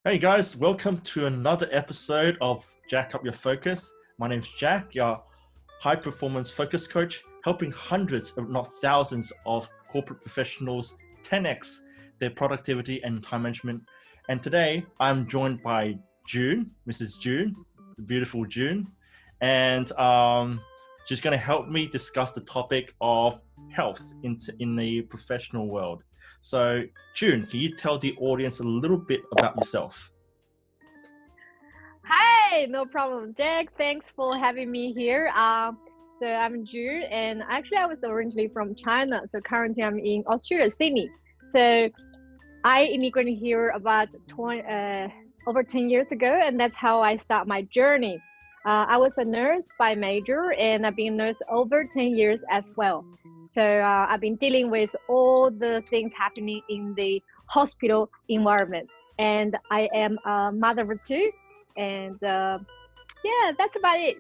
Hey guys, welcome to another episode of Jack Up Your Focus. My name's Jack, your high performance focus coach, helping hundreds, if not thousands, of corporate professionals 10x their productivity and time management. And today I'm joined by June, Mrs. June, the beautiful June, and she's going to help me discuss the topic of health in the professional world. So, June, can you tell the audience a little bit about yourself? Hi, no problem, Jack. Thanks for having me here. So I'm June, and actually I was originally from China. So currently I'm in Australia, Sydney. So I immigrated here about over 10 years ago, and that's how I start my journey. I was a nurse by major, and I've been a nurse over 10 years as well. So I've been dealing with all the things happening in the hospital environment. And I am a mother of two, and yeah, that's about it.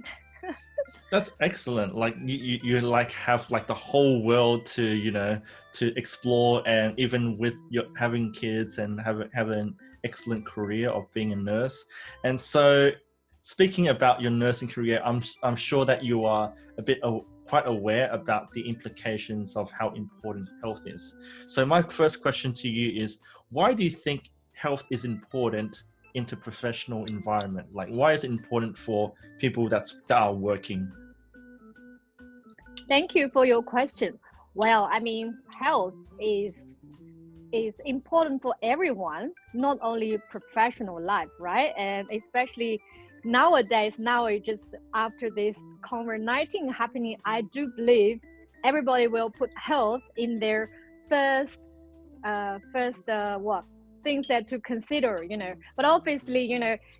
That's excellent. Like you like have like the whole world to explore, and even with your having kids and have an excellent career of being a nurse. And so, speaking about your nursing career, I'm sure that you are quite aware about the implications of how important health is. So my first question to you is, why do you think health is important into professional environment? Like, why is it important for people that are working? Thank you for your question. Well, I mean, health is important for everyone, not only professional life, right? And especially nowadays, now it just after this COVID-19 happening, I do believe everybody will put health in their first what things that to consider, but obviously,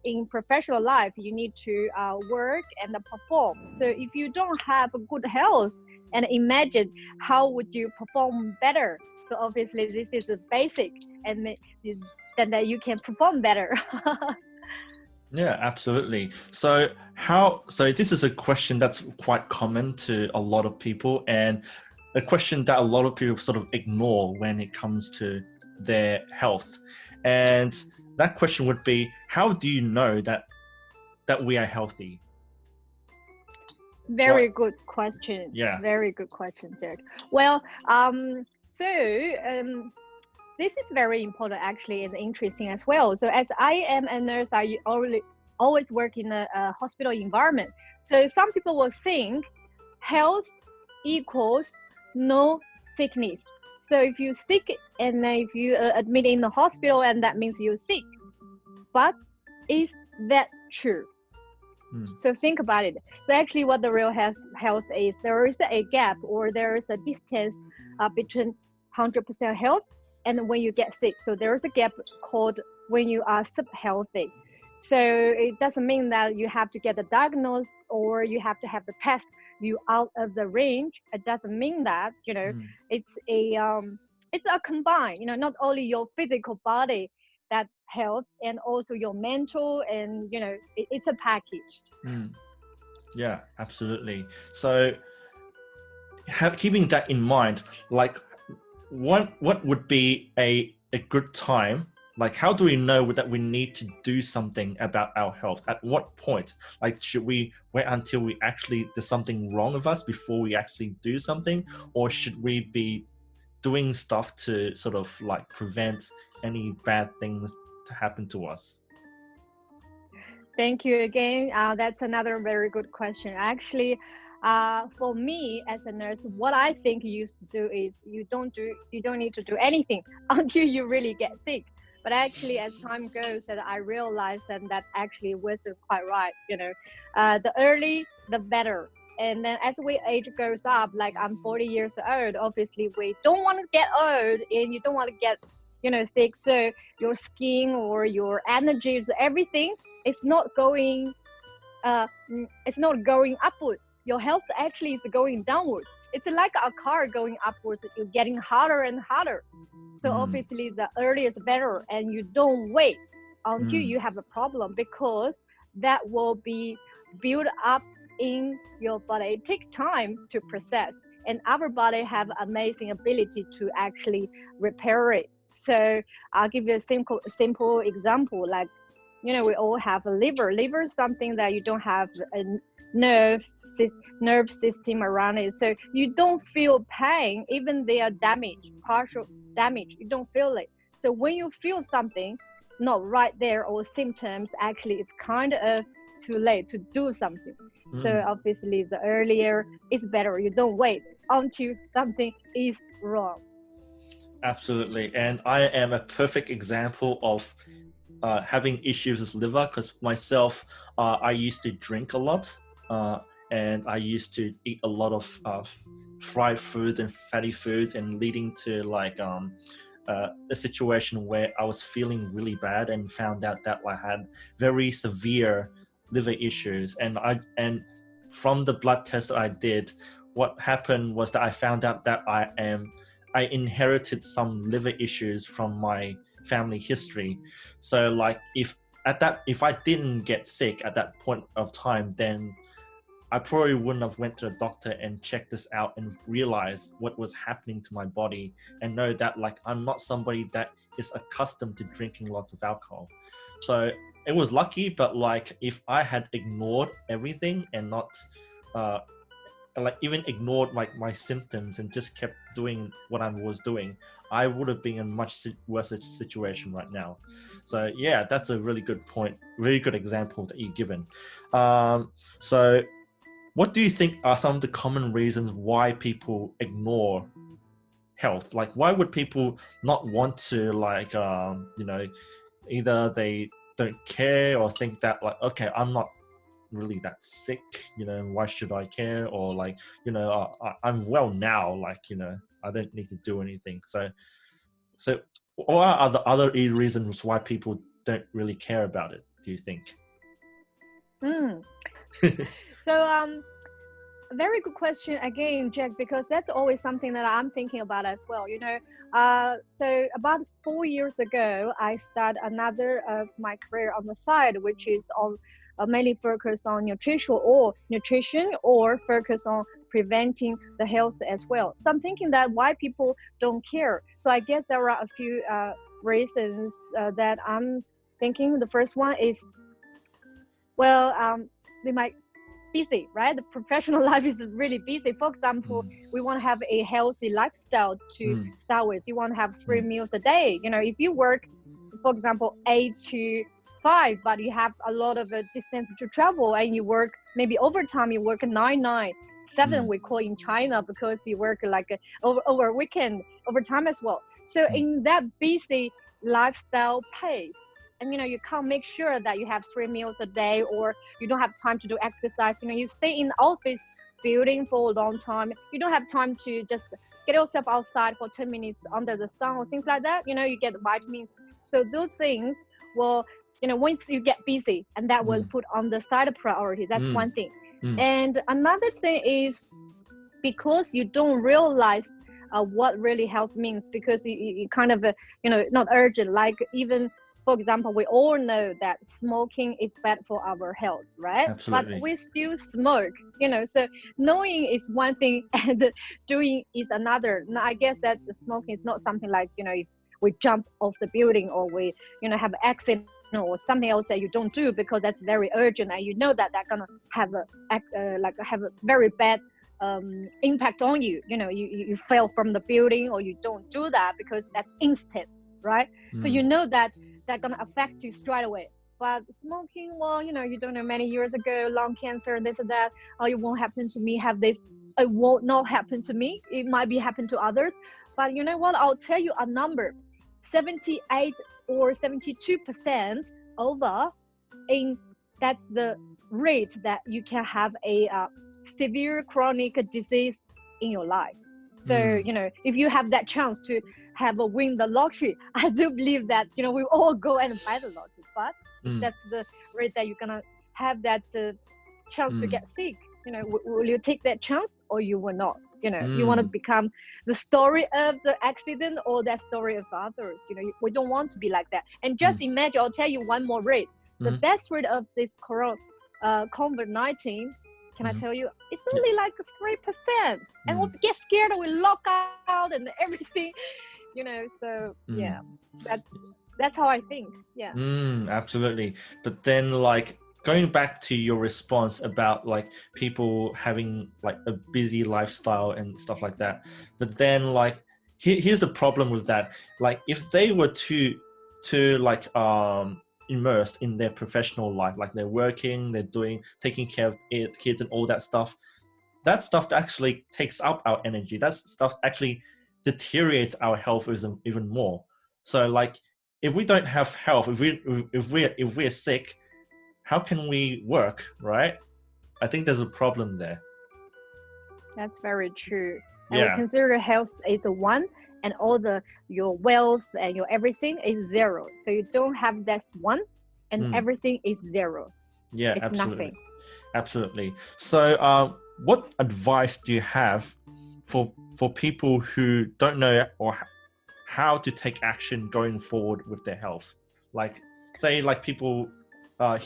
in professional life you need to work and perform. So if you don't have a good health, and imagine how would you perform better. So obviously this is the basic, and then that you can perform better. Yeah, absolutely. So this is a question that's quite common to a lot of people, and a question that a lot of people sort of ignore when it comes to their health. And that question would be, how do you know that we are healthy? Very good question. Yeah. Very good question, Jack. Well, this is very important actually, and interesting as well. So as I am a nurse, I always work in a hospital environment. So some people will think health equals no sickness. So if you sick and if you admit in the hospital, and that means you're sick. But is that true? So think about it. So actually what the real health is, there is a gap, or there is a distance between 100% health and when you get sick. So there is a gap called when you are sub-healthy. So it doesn't mean that you have to get the diagnosis or you have to have the test you out of the range. It doesn't mean that, it's a combined, not only your physical body that health, and also your mental, and it's a package. Yeah, absolutely. So keeping that in mind, like what would be a good time? Like, how do we know that we need to do something about our health? At what point? Like, should we wait until there's something wrong with us before we actually do something? Or should we be doing stuff to sort of like prevent any bad things to happen to us? Thank you again. That's another very good question. Actually, for me as a nurse, what I think you used to do is you don't need to do anything until you really get sick. But actually, as time goes, that I realized that actually wasn't quite right. The early, the better. And then as we age goes up, like I'm 40 years old, obviously we don't want to get old, and you don't want to get, sick. So your skin or your energies, everything, it's not going upwards. Your health actually is going downwards. It's like a car going upwards, you're getting harder and harder. So obviously the earlier is better, and you don't wait until you have a problem, because that will be built up in your body. It takes time to process, and our body have amazing ability to actually repair it. So I'll give you a simple example. Like, we all have a liver. Liver is something that you don't have a nerve nerve system around it, so you don't feel pain. Even they are damaged, partial damage, you don't feel it. So when you feel something not right there or symptoms, actually it's kind of too late to do something. So obviously the earlier it's better. You don't wait until something is wrong. Absolutely. And I am a perfect example of having issues with liver, because myself, I used to drink a lot, and I used to eat a lot of fried foods and fatty foods, and leading to like a situation where I was feeling really bad and found out that I had very severe liver issues. And from the blood test that I did, what happened was that I found out that I inherited some liver issues from my family history. So like if I didn't get sick at that point of time, then I probably wouldn't have went to a doctor and checked this out and realized what was happening to my body, and know that like I'm not somebody that is accustomed to drinking lots of alcohol. So it was lucky, but like if I had ignored everything and not like even ignored my symptoms and just kept doing what I was doing, I would have been in a much worse situation right now. So yeah, that's a really good point, really good example that you've given. So what do you think are some of the common reasons why people ignore health? Like, why would people not want to, like, either they don't care or think that, like, okay, I'm not really that sick, why should I care? Or like, I'm well now, like, I don't need to do anything. So what are the other reasons why people don't really care about it, do you think? So very good question again, Jack, because that's always something that I'm thinking about as well. So about 4 years ago, I started another of my career on the side, which is on mainly focused on nutrition or focus on preventing the health as well. So I'm thinking that why people don't care. So I guess there are a few reasons that I'm thinking. The first one is, they might busy, right? The professional life is really busy. For example, we want to have a healthy lifestyle to start with. You want to have 3 meals a day. If you work, for example, 8 to 5, but you have a lot of distance to travel, and you work maybe overtime, you work 9-9-7, we call in China, because you work like over weekend, overtime as well. So in that busy lifestyle pace, and you can't make sure that you have 3 meals a day, or you don't have time to do exercise. You stay in the office building for a long time. You don't have time to just get yourself outside for 10 minutes under the sun or things like that. You get vitamins. So those things will, once you get busy, and that will put on the side priority. That's one thing. And another thing is because you don't realize what really health means, because you kind of, not urgent, like even, for example, we all know that smoking is bad for our health, right? Absolutely. But we still smoke, so knowing is one thing and doing is another. Now, I guess that the smoking is not something like, if we jump off the building, or we, have an accident or something else that you don't do because that's very urgent, and that that's gonna have have a very bad impact on you. You fell from the building, or you don't do that because that's instant, right? So that that's gonna affect you straight away. But smoking, well, you don't know, many years ago, lung cancer, this and that. Oh, it won't happen to me. Have this? It won't not happen to me. It might be happen to others. But you know what? I'll tell you a number: 78 or 72% over. That's the rate that you can have a severe chronic disease in your life. So if you have that chance to win the lottery, I do believe that we all go and buy the lottery. But that's the rate that you're gonna have that chance to get sick. Will you take that chance, or you will not? You want to become the story of the accident or that story of others. We don't want to be like that. And just imagine, I'll tell you one more rate. The death rate of this COVID-19, can I tell you, it's only like 3%. And we get scared and we lock out and everything. you know. So Mm. yeah, that's how I think. Yeah. Absolutely. But then like going back to your response about like people having like a busy lifestyle and stuff like that. But then like here's the problem with that. Like if they were too like immersed in their professional life, like they're working, they're taking care of kids and all that stuff actually takes up our energy. That stuff actually deteriorates our health even more. So like if we don't have health, if we're sick, how can we work, right? I think there's a problem there. That's very true. And we Yeah. consider health is the one, and all your wealth and your everything is zero. So you don't have that one, and everything is zero. Yeah, It's absolutely. nothing. Absolutely. So what advice do you have for people who don't know or how to take action going forward with their health? Like say like people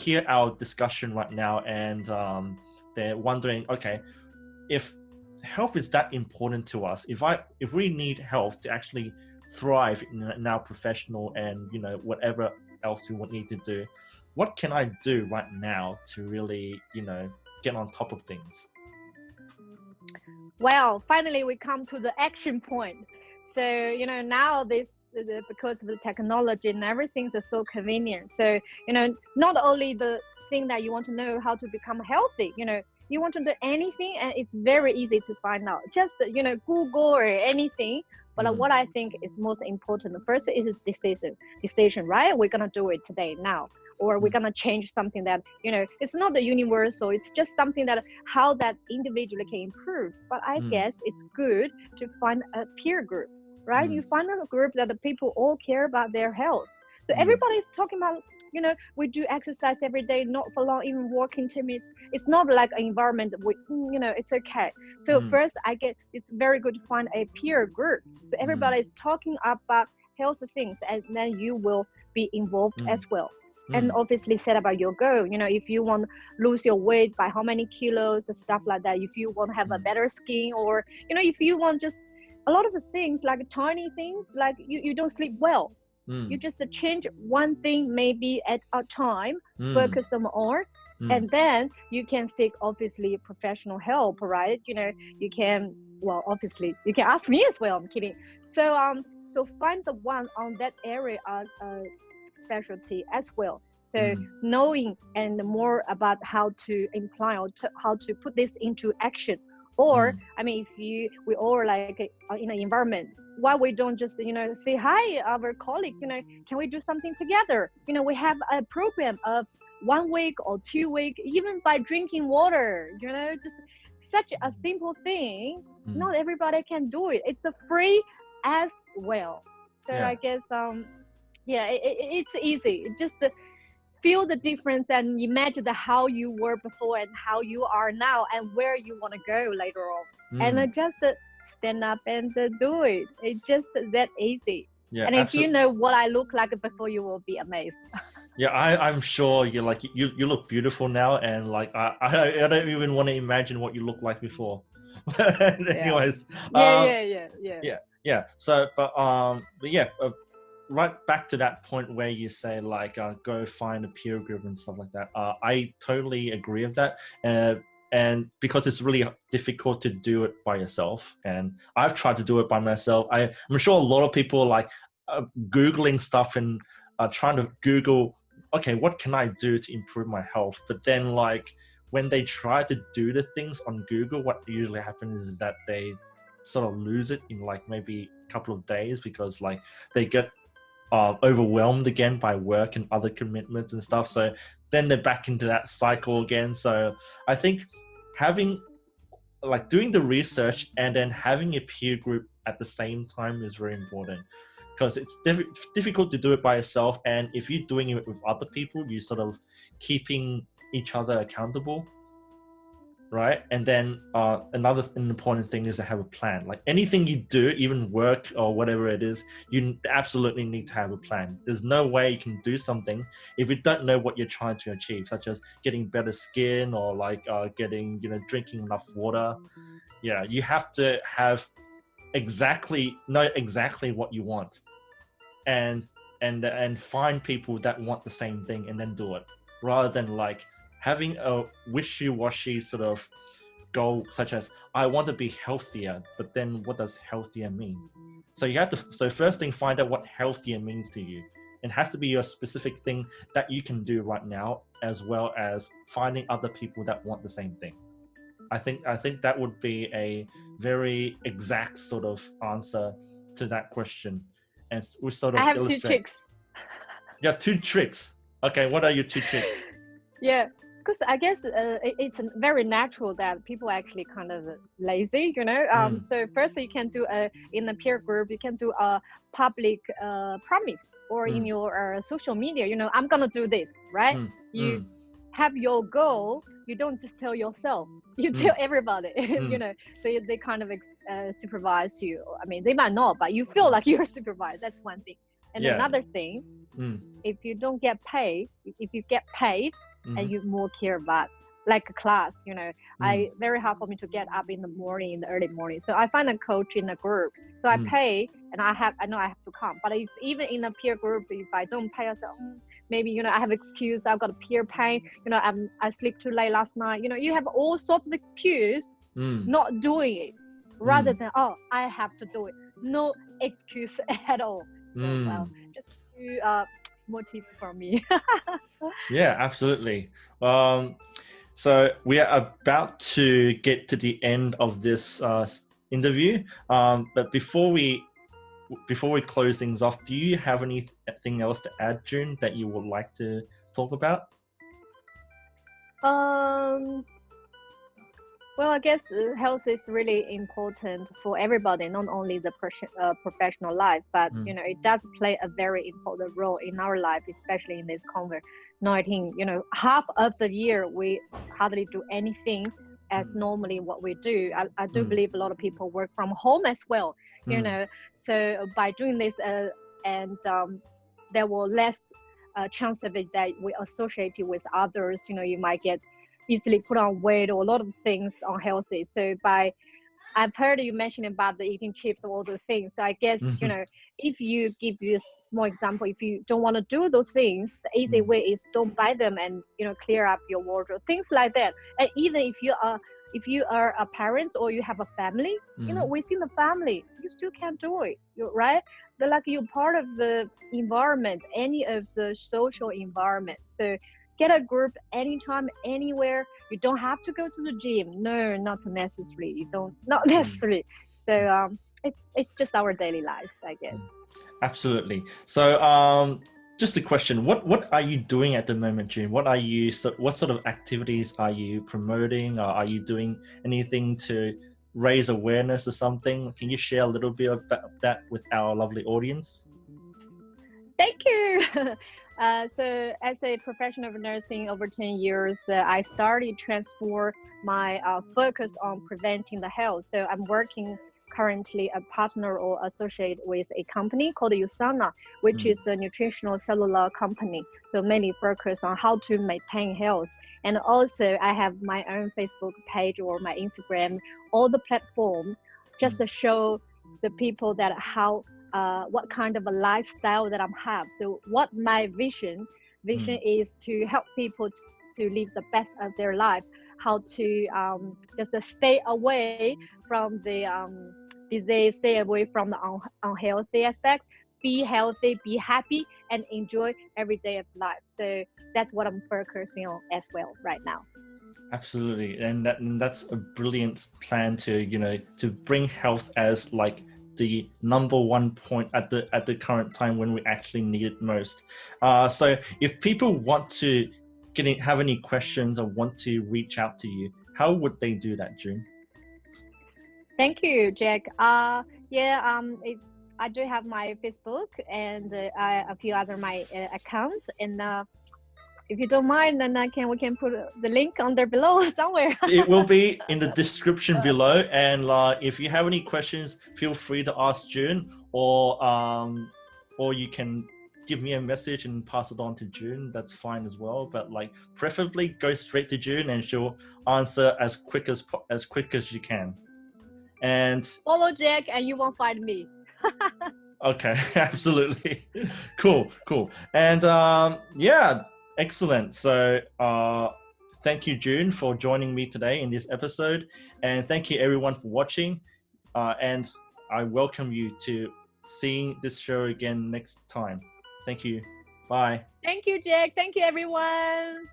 hear our discussion right now and they're wondering, okay, if health is that important to us, if we need health to actually thrive in our professional and whatever else we need to do, what can I do right now to really get on top of things? Well, finally we come to the action point. So now because of the technology and everything is so convenient. So not only the thing that you want to know how to become healthy, you want to do anything and it's very easy to find out. Just Google or anything. But what I think is most important first is decision, right? We're gonna do it today now, or we're gonna change something that it's not the universal. It's just something that how that individually can improve. But I guess it's good to find a peer group, right? You find a group that the people all care about their health. So everybody's talking about we do exercise every day, not for long, even walking 10 minutes. It's not like an environment it's okay. So first I get it's very good to find a peer group. So everybody is talking about health things, and then you will be involved as well. And obviously set about your goal. If you want to lose your weight by how many kilos and stuff like that, if you want to have a better skin, or if you want just a lot of the things like tiny things, like you don't sleep well, you just change one thing maybe at a time, focus them on, and then you can seek obviously professional help, right? You can, well, obviously you can ask me as well. I'm kidding. So find the one on that area as a specialty as well. So knowing and more about how to imply or how to put this into action. Or I mean, we all like in an environment, why we don't just say hi our colleague, can we do something together? We have a program of 1 week or 2 week, even by drinking water, just such a simple thing. Not everybody can do it. It's a free as well. So I guess it's easy. Just feel the difference and imagine how you were before and how you are now and where you want to go later on. And just stand up and do it. It's just that easy. Yeah, and if you know what I look like before, you will be amazed. Yeah, I'm sure you're like you look beautiful now, and like I don't even want to imagine what you looked like before. Anyways, yeah. So, but yeah. Right back to that point where you say like go find a peer group and stuff like that. I totally agree with that, and because it's really difficult to do it by yourself, and I've tried to do it by myself. I'm sure a lot of people like Googling stuff and trying to Google, okay, what can I do to improve my health? But then like when they try to do the things on Google, what usually happens is that they sort of lose it in like maybe a couple of days, because like they get overwhelmed again by work and other commitments and stuff. So then they're back into that cycle again. So I think doing the research and then having a peer group at the same time is very important, because it's difficult to do it by yourself. And if you're doing it with other people, you're sort of keeping each other accountable. Right. And then another important thing is to have a plan. Like anything you do, even work or whatever it is, you absolutely need to have a plan. There's no way you can do something if you don't know what you're trying to achieve, such as getting better skin or like getting, drinking enough water. Yeah, you have to have know exactly what you want, and find people that want the same thing and then do it, rather than like having a wishy-washy sort of goal, such as I want to be healthier, but then what does healthier mean? So you have to, so first thing, find out what healthier means to you. It has to be a specific thing that you can do right now, as well as finding other people that want the same thing. I think that would be a very exact sort of answer to that question. And we sort of I have illustrate. 2 tricks. Yeah, 2 tricks. Okay, what are your 2 tricks? Yeah, because I guess it's very natural that people actually kind of lazy, you know. So first you can do in a peer group, you can do a public promise, or in your social media, you know, I'm gonna do this, right? You have your goal. You don't just tell yourself, you tell everybody, you know, so they kind of supervise you. I mean, they might not, but you feel like you're supervised. That's one thing. And another thing, if you don't get paid, if you get paid and you more care about, like a class, you know, I very hard for me to get up in the morning, in the early morning. So I find a coach in a group. So I pay, and I know I have to come. But if, even in a peer group, if I don't pay, I say, maybe, you know, I have excuse, I've got a peer pain, you know, I slept too late last night. You know, you have all sorts of excuse not doing it, rather than, oh, I have to do it. No excuse at all. So, well, just a small tip from me. Yeah, absolutely. So we are about to get to the end of this interview. But before we close things off, do you have anything else to add, June, that you would like to talk about? Well, I guess health is really important for everybody, not only the professional life, but you know, it does play a very important role in our life, especially in this COVID-19. You know, half of the year we hardly do anything as normally what we do. I do believe a lot of people work from home as well. You know, so by doing this, and there will less chance of it that we associate it with others. You know, you might get easily put on weight or a lot of things unhealthy. So I've heard you mention about the eating chips and all those things. So I guess, you know, if you give you a small example, if you don't want to do those things, the easy way is don't buy them, and, you know, clear up your wardrobe, things like that. And even if you are a parent or you have a family, you know, within the family, you still can do it, right? They're like you're part of the environment, any of the social environment. So get a group anytime, anywhere. You don't have to go to the gym. No, not necessarily. Not necessarily. So it's just our daily life, I guess. Absolutely. So just a question: what are you doing at the moment, June? What sort of activities are you promoting? Or are you doing anything to raise awareness or something? Can you share a little bit about that with our lovely audience? Thank you. So as a professional of nursing over 10 years, I started to transform my focus on preventing the health. So I'm working currently a partner or associate with a company called USANA, which is a nutritional cellular company. So mainly focus on how to maintain health. And also I have my own Facebook page or my Instagram, all the platform, just to show the people that what kind of a lifestyle that I have. So what my vision is to help people to live the best of their life, how to just stay away from the disease, stay away from the unhealthy aspect, be healthy, be happy, and enjoy every day of life. So that's what I'm focusing on as well right now. Absolutely. And that's a brilliant plan to, you know, to bring health as like the number one point at the current time when we actually need it most. So if people want to have any questions or want to reach out to you, how would they do that, June? Thank you, Jack. I do have my Facebook and a few other my accounts, and if you don't mind, then we can put the link on there below somewhere. It will be in the description below. And if you have any questions, feel free to ask June, or you can give me a message and pass it on to June. That's fine as well. But like, preferably go straight to June, and she'll answer as quick as you can. And follow Jack and you won't find me. okay, absolutely. Cool. And yeah, excellent. So thank you, June, for joining me today in this episode. And thank you everyone for watching. And I welcome you to seeing this show again next time. Thank you. Bye. Thank you, Jack. Thank you, everyone.